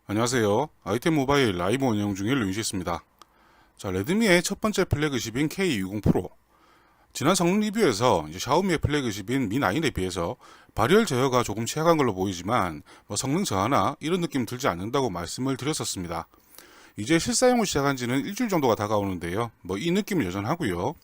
안녕하세요. 아이템 모바일 라이브 운영 중인 루이시스입니다. 자, 레드미의 첫 번째 플래그십인 K20 프로. 지난 성능 리뷰에서 샤오미의 플래그십인 Mi9에 비해서 발열 제어가 조금 취약한 걸로 보이지만 성능 저하나 이런 느낌 들지 않는다고 말씀을 드렸었습니다. 이제 실사용을 시작한 지는 일주일 정도가 다가오는데요. 이 느낌은 여전하고요.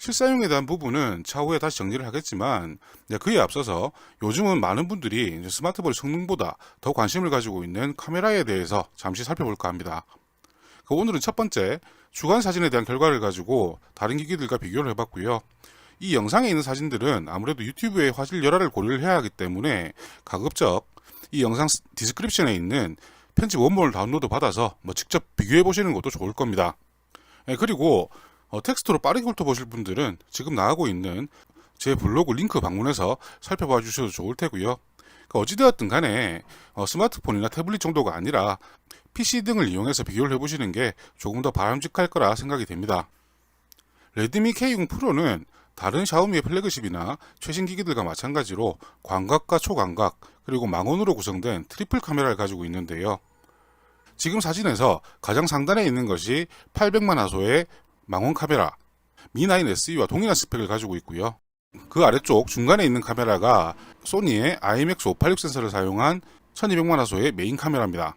실사용에 대한 부분은 차후에 다시 정리를 하겠지만 그에 앞서서 요즘은 많은 분들이 스마트폰 성능보다 더 관심을 가지고 있는 카메라에 대해서 잠시 살펴볼까 합니다. 오늘은 첫 번째 주간 사진에 대한 결과를 가지고 다른 기기들과 비교를 해봤고요. 이 영상에 있는 사진들은 아무래도 유튜브의 화질 열화를 고려를 해야 하기 때문에 가급적 이 영상 디스크립션에 있는 편집 원본을 다운로드 받아서 직접 비교해 보시는 것도 좋을 겁니다. 그리고 텍스트로 빠르게 훑어보실 분들은 지금 나가고 있는 제 블로그 링크 방문해서 살펴봐 주셔도 좋을 테고요. 어찌되었든 간에 스마트폰이나 태블릿 정도가 아니라 PC 등을 이용해서 비교를 해보시는 게 조금 더 바람직할 거라 생각이 됩니다. 레드미 K60 프로는 다른 샤오미의 플래그십이나 최신 기기들과 마찬가지로 광각과 초광각 그리고 망원으로 구성된 트리플 카메라를 가지고 있는데요. 지금 사진에서 가장 상단에 있는 것이 800만 화소의 망원 카메라 Mi9 SE와 동일한 스펙을 가지고 있고요. 그 아래쪽 중간에 있는 카메라가 소니의 IMX586 센서를 사용한 1200만 화소의 메인 카메라입니다.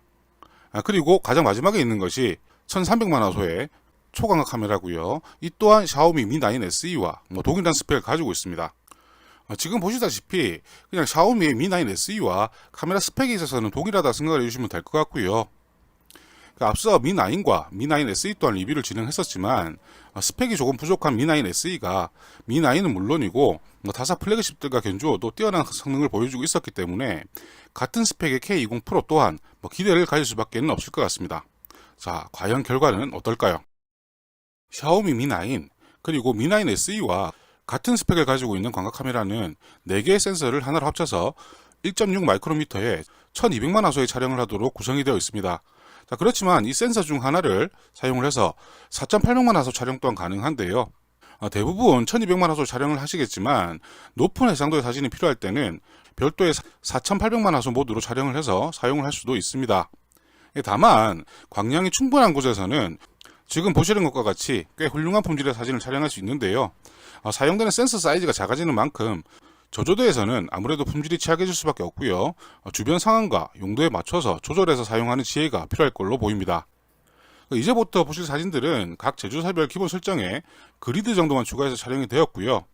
그리고 가장 마지막에 있는 것이 1300만 화소의 초광각 카메라고요. 이 또한 샤오미 Mi9 SE와 동일한 스펙을 가지고 있습니다. 지금 보시다시피 그냥 샤오미의 Mi9 SE와 카메라 스펙에 있어서는 동일하다 생각을 해주시면 될 것 같고요. 앞서 Mi9과 Mi9 SE 또한 리뷰를 진행했었지만 스펙이 조금 부족한 Mi9 SE가 Mi9은 물론이고 타사 플래그십들과 견주어도 뛰어난 성능을 보여주고 있었기 때문에 같은 스펙의 K20 프로 또한 기대를 가질 수밖에 없을 것 같습니다. 자, 과연 결과는 어떨까요? 샤오미 Mi9 그리고 Mi9 SE와 같은 스펙을 가지고 있는 광각 카메라는 4개의 센서를 하나로 합쳐서 1.6 마이크로미터에 1200만 화소의 촬영을 하도록 구성이 되어 있습니다. 자, 그렇지만 이 센서 중 하나를 사용을 해서 4800만 화소 촬영 또한 가능한데요. 대부분 1200만 화소 촬영을 하시겠지만 높은 해상도의 사진이 필요할 때는 별도의 4800만 화소 모드로 촬영을 해서 사용을 할 수도 있습니다. 다만 광량이 충분한 곳에서는 지금 보시는 것과 같이 꽤 훌륭한 품질의 사진을 촬영할 수 있는데요. 사용되는 센서 사이즈가 작아지는 만큼 저조도에서는 아무래도 품질이 취약해질 수밖에 없고요. 주변 상황과 용도에 맞춰서 조절해서 사용하는 지혜가 필요할 걸로 보입니다. 이제부터 보실 사진들은 각 제조사별 기본 설정에 그리드 정도만 추가해서 촬영이 되었고요.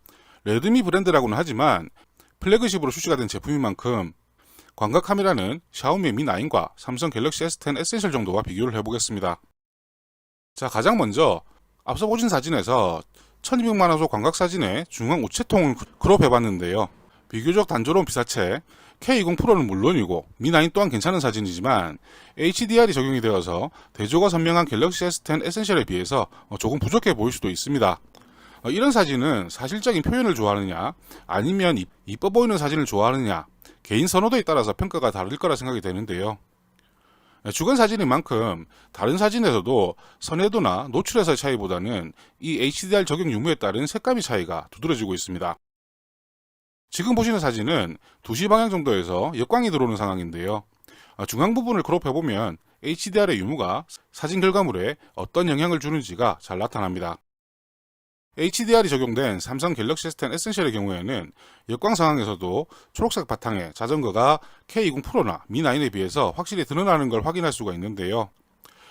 레드미 브랜드라고는 하지만 플래그십으로 출시가 된 제품인 만큼 광각 카메라는 샤오미 Mi9과 삼성 갤럭시 S10 에센셜 정도와 비교를 해보겠습니다. 자, 가장 먼저 앞서 보신 사진에서 1200만 화소 광각 사진에 중앙 우체통을 크롭 해봤는데요. 비교적 단조로운 피사체 K20 프로는 물론이고 Mi9 또한 괜찮은 사진이지만 HDR이 적용이 되어서 대조가 선명한 갤럭시 S10 에센셜에 비해서 조금 부족해 보일 수도 있습니다. 이런 사진은 사실적인 표현을 좋아하느냐 아니면 이뻐 보이는 사진을 좋아하느냐 개인 선호도에 따라서 평가가 다를 거라 생각이 되는데요. 주간 사진인 만큼 다른 사진에서도 선회도나 노출에서의 차이보다는 이 HDR 적용 유무에 따른 색감의 차이가 두드러지고 있습니다. 지금 보시는 사진은 2시 방향 정도에서 역광이 들어오는 상황인데요. 중앙 부분을 크롭해보면 HDR의 유무가 사진 결과물에 어떤 영향을 주는지가 잘 나타납니다. HDR이 적용된 삼성 갤럭시 S10 에센셜의 경우에는 역광 상황에서도 초록색 바탕에 자전거가 K20 프로나 Mi9에 비해서 확실히 드러나는 걸 확인할 수가 있는데요.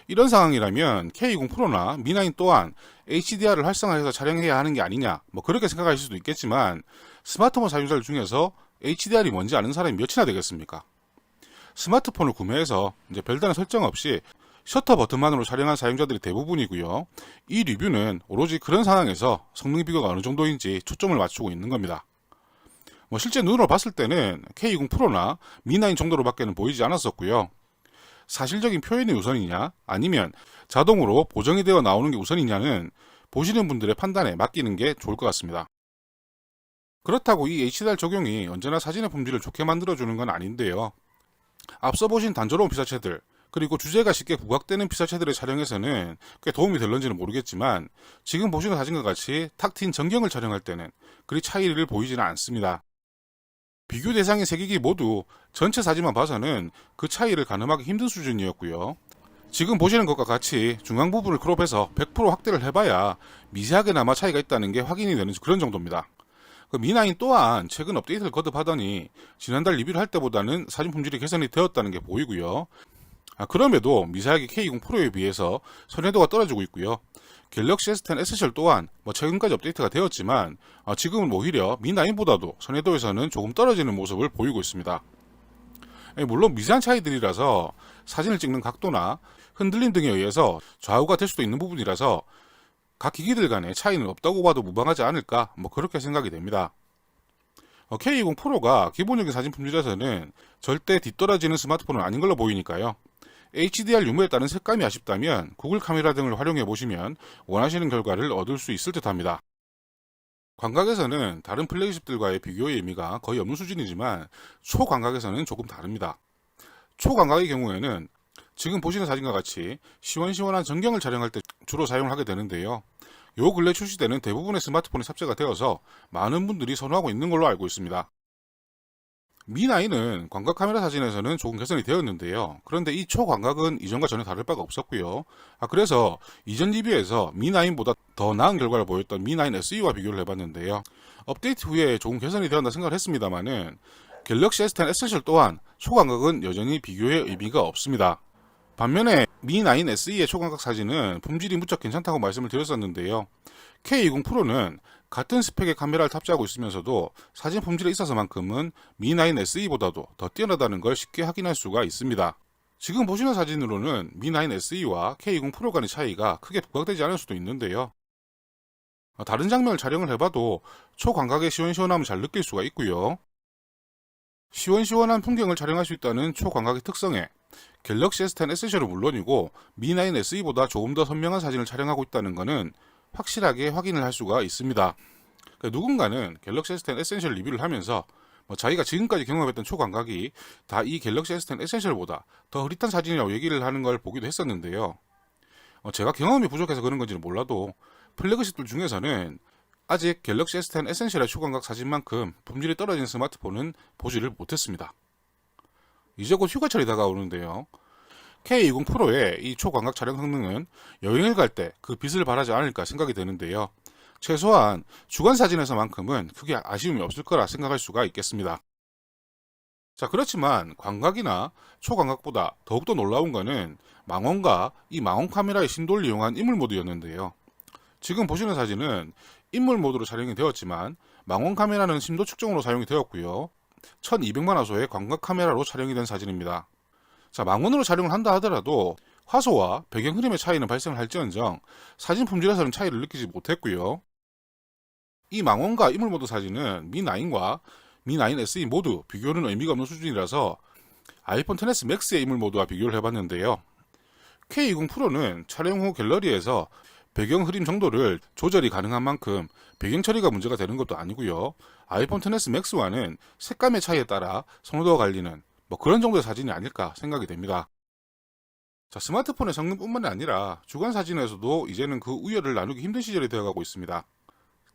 이런 상황이라면 K20 프로나 Mi9 또한 HDR을 활성화해서 촬영해야 하는 게 아니냐 그렇게 생각하실 수도 있겠지만 스마트폰 사용자들 중에서 HDR이 뭔지 아는 사람이 몇이나 되겠습니까? 스마트폰을 구매해서 별다른 설정 없이 셔터 버튼만으로 촬영한 사용자들이 대부분이고요. 이 리뷰는 오로지 그런 상황에서 성능 비교가 어느 정도인지 초점을 맞추고 있는 겁니다. 실제 눈으로 봤을 때는 K20 프로나 Mi9 정도로밖에는 보이지 않았었고요. 사실적인 표현이 우선이냐 아니면 자동으로 보정이 되어 나오는 게 우선이냐는 보시는 분들의 판단에 맡기는 게 좋을 것 같습니다. 그렇다고 이 HDR 적용이 언제나 사진의 품질을 좋게 만들어주는 건 아닌데요. 앞서 보신 단조로운 피사체들 그리고 주제가 쉽게 부각되는 피사체들의 촬영에서는 꽤 도움이 될런지는 모르겠지만 지금 보시는 사진과 같이 탁 트인 전경을 촬영할 때는 그리 차이를 보이지는 않습니다. 비교 대상인 세 기기 모두 전체 사진만 봐서는 그 차이를 가늠하기 힘든 수준이었고요. 지금 보시는 것과 같이 중앙 부분을 크롭해서 100% 확대를 해봐야 미세하게나마 차이가 있다는 게 확인이 되는 그런 정도입니다. 그 Mi9 또한 최근 업데이트를 거듭하더니 지난달 리뷰를 할 때보다는 사진 품질이 개선이 되었다는 게 보이고요. 그럼에도 미세하게 K20 프로에 비해서 선회도가 떨어지고 있고요. 갤럭시 S10 에센셜 또한 최근까지 업데이트가 되었지만 지금은 오히려 Mi9보다도 선회도에서는 조금 떨어지는 모습을 보이고 있습니다. 물론 미세한 차이들이라서 사진을 찍는 각도나 흔들림 등에 의해서 좌우가 될 수도 있는 부분이라서 각 기기들 간의 차이는 없다고 봐도 무방하지 않을까 그렇게 생각이 됩니다. K20 프로가 기본적인 사진 품질에서는 절대 뒤떨어지는 스마트폰은 아닌 걸로 보이니까요. HDR 유무에 따른 색감이 아쉽다면 구글 카메라 등을 활용해 보시면 원하시는 결과를 얻을 수 있을 듯 합니다. 광각에서는 다른 플래그십들과의 비교의 의미가 거의 없는 수준이지만 초광각에서는 조금 다릅니다. 초광각의 경우에는 지금 보시는 사진과 같이 시원시원한 전경을 촬영할 때 주로 사용을 하게 되는데요. 요 근래 출시되는 대부분의 스마트폰에 탑재가 되어서 많은 분들이 선호하고 있는 걸로 알고 있습니다. Mi9은 광각 카메라 사진에서는 조금 개선이 되었는데요. 그런데 이 초광각은 이전과 전혀 다를 바가 없었고요. 그래서 이전 리뷰에서 Mi9보다 더 나은 결과를 보였던 Mi9 SE와 비교를 해봤는데요. 업데이트 후에 조금 개선이 되었다 생각을 했습니다만은 갤럭시 S10 에센셜 또한 초광각은 여전히 비교의 의미가 없습니다. 반면에 Mi9 SE의 초광각 사진은 품질이 무척 괜찮다고 말씀을 드렸었는데요. K20 프로는 같은 스펙의 카메라를 탑재하고 있으면서도 사진 품질에 있어서만큼은 Mi9 SE보다도 더 뛰어나다는 걸 쉽게 확인할 수가 있습니다. 지금 보시는 사진으로는 Mi9 SE와 K20 프로 간의 차이가 크게 부각되지 않을 수도 있는데요. 다른 장면을 촬영을 해봐도 초광각의 시원시원함을 잘 느낄 수가 있고요. 시원시원한 풍경을 촬영할 수 있다는 초광각의 특성에 갤럭시 S10 에센셜은 물론이고 Mi9 SE보다 조금 더 선명한 사진을 촬영하고 있다는 것은 확실하게 확인을 할 수가 있습니다. 누군가는 갤럭시 S10 에센셜 리뷰를 하면서 자기가 지금까지 경험했던 초광각이 다 이 갤럭시 S10 에센셜보다 더 흐릿한 사진이라고 얘기를 하는 걸 보기도 했었는데요. 제가 경험이 부족해서 그런 건지는 몰라도 플래그십들 중에서는 아직 갤럭시 S10 에센셜의 초광각 사진만큼 품질이 떨어진 스마트폰은 보지를 못했습니다. 이제 곧 휴가철이 다가오는데요. K20 프로의 이 초광각 촬영 성능은 여행을 갈 때 그 빛을 발하지 않을까 생각이 되는데요. 최소한 주간 사진에서만큼은 크게 아쉬움이 없을 거라 생각할 수가 있겠습니다. 자, 그렇지만 광각이나 초광각보다 더욱더 놀라운 것은 망원과 이 망원 카메라의 심도를 이용한 인물 모드였는데요. 지금 보시는 사진은 인물 모드로 촬영이 되었지만 망원 카메라는 심도 측정으로 사용이 되었고요. 1200만화소의 광각 카메라로 촬영이 된 사진입니다. 자, 망원으로 촬영을 한다 하더라도 화소와 배경 흐름의 차이는 발생을 할지언정 사진 품질에서는 차이를 느끼지 못했고요. 이 망원과 인물 모드 사진은 Mi9과 Mi9 SE 모두 비교는 의미가 없는 수준이라서 아이폰 XS 맥스의 인물 모드와 비교를 해봤는데요. K20 프로는 촬영 후 갤러리에서 배경 흐림 정도를 조절이 가능한 만큼 배경 처리가 문제가 되는 것도 아니고요. 아이폰 XS 맥스와는 색감의 차이에 따라 선호도가 갈리는 그런 정도의 사진이 아닐까 생각이 됩니다. 자, 스마트폰의 성능뿐만 아니라 주간 사진에서도 이제는 그 우열을 나누기 힘든 시절이 되어가고 있습니다.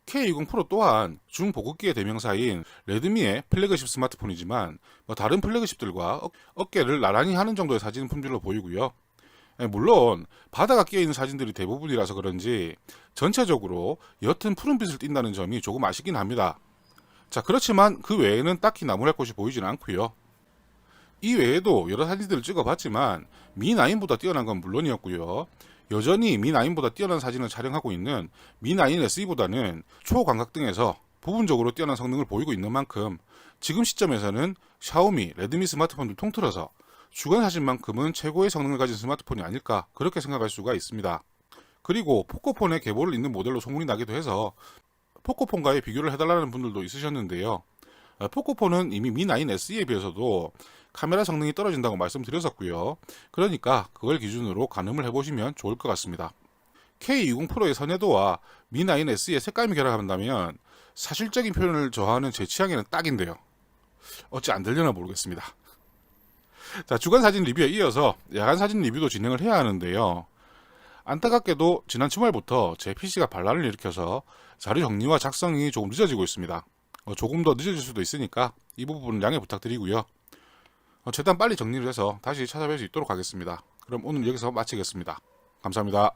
K20 프로 또한 중보급기의 대명사인 레드미의 플래그십 스마트폰이지만 다른 플래그십들과 어깨를 나란히 하는 정도의 사진 품질로 보이고요. 물론 바다가 끼어있는 사진들이 대부분이라서 그런지 전체적으로 옅은 푸른빛을 띈다는 점이 조금 아쉽긴 합니다. 자, 그렇지만 그 외에는 딱히 나무랄 곳이 보이지는 않고요. 이 외에도 여러 사진들을 찍어봤지만 Mi9보다 뛰어난 건 물론이었고요. 여전히 Mi9보다 뛰어난 사진을 촬영하고 있는 Mi9 SE보다는 초광각 등에서 부분적으로 뛰어난 성능을 보이고 있는 만큼 지금 시점에서는 샤오미, 레드미 스마트폰들 통틀어서 주간 사진만큼은 최고의 성능을 가진 스마트폰이 아닐까 그렇게 생각할 수가 있습니다. 그리고 포코폰의 계보를 잇는 모델로 소문이 나기도 해서 포코폰과의 비교를 해달라는 분들도 있으셨는데요. 포코폰은 이미 Mi9 SE에 비해서도 카메라 성능이 떨어진다고 말씀드렸었고요. 그러니까 그걸 기준으로 가늠을 해보시면 좋을 것 같습니다. K20 프로의 선회도와 Mi9 SE의 색감이 결합한다면 사실적인 표현을 저하는 제 취향에는 딱인데요. 어찌 안 되려나 모르겠습니다. 자, 주간 사진 리뷰에 이어서 야간 사진 리뷰도 진행을 해야 하는데요. 안타깝게도 지난 주말부터 제 PC가 반란을 일으켜서 자료 정리와 작성이 조금 늦어지고 있습니다. 조금 더 늦어질 수도 있으니까 이 부분은 양해 부탁드리고요. 최대한 빨리 정리를 해서 다시 찾아뵐 수 있도록 하겠습니다. 그럼 오늘 여기서 마치겠습니다. 감사합니다.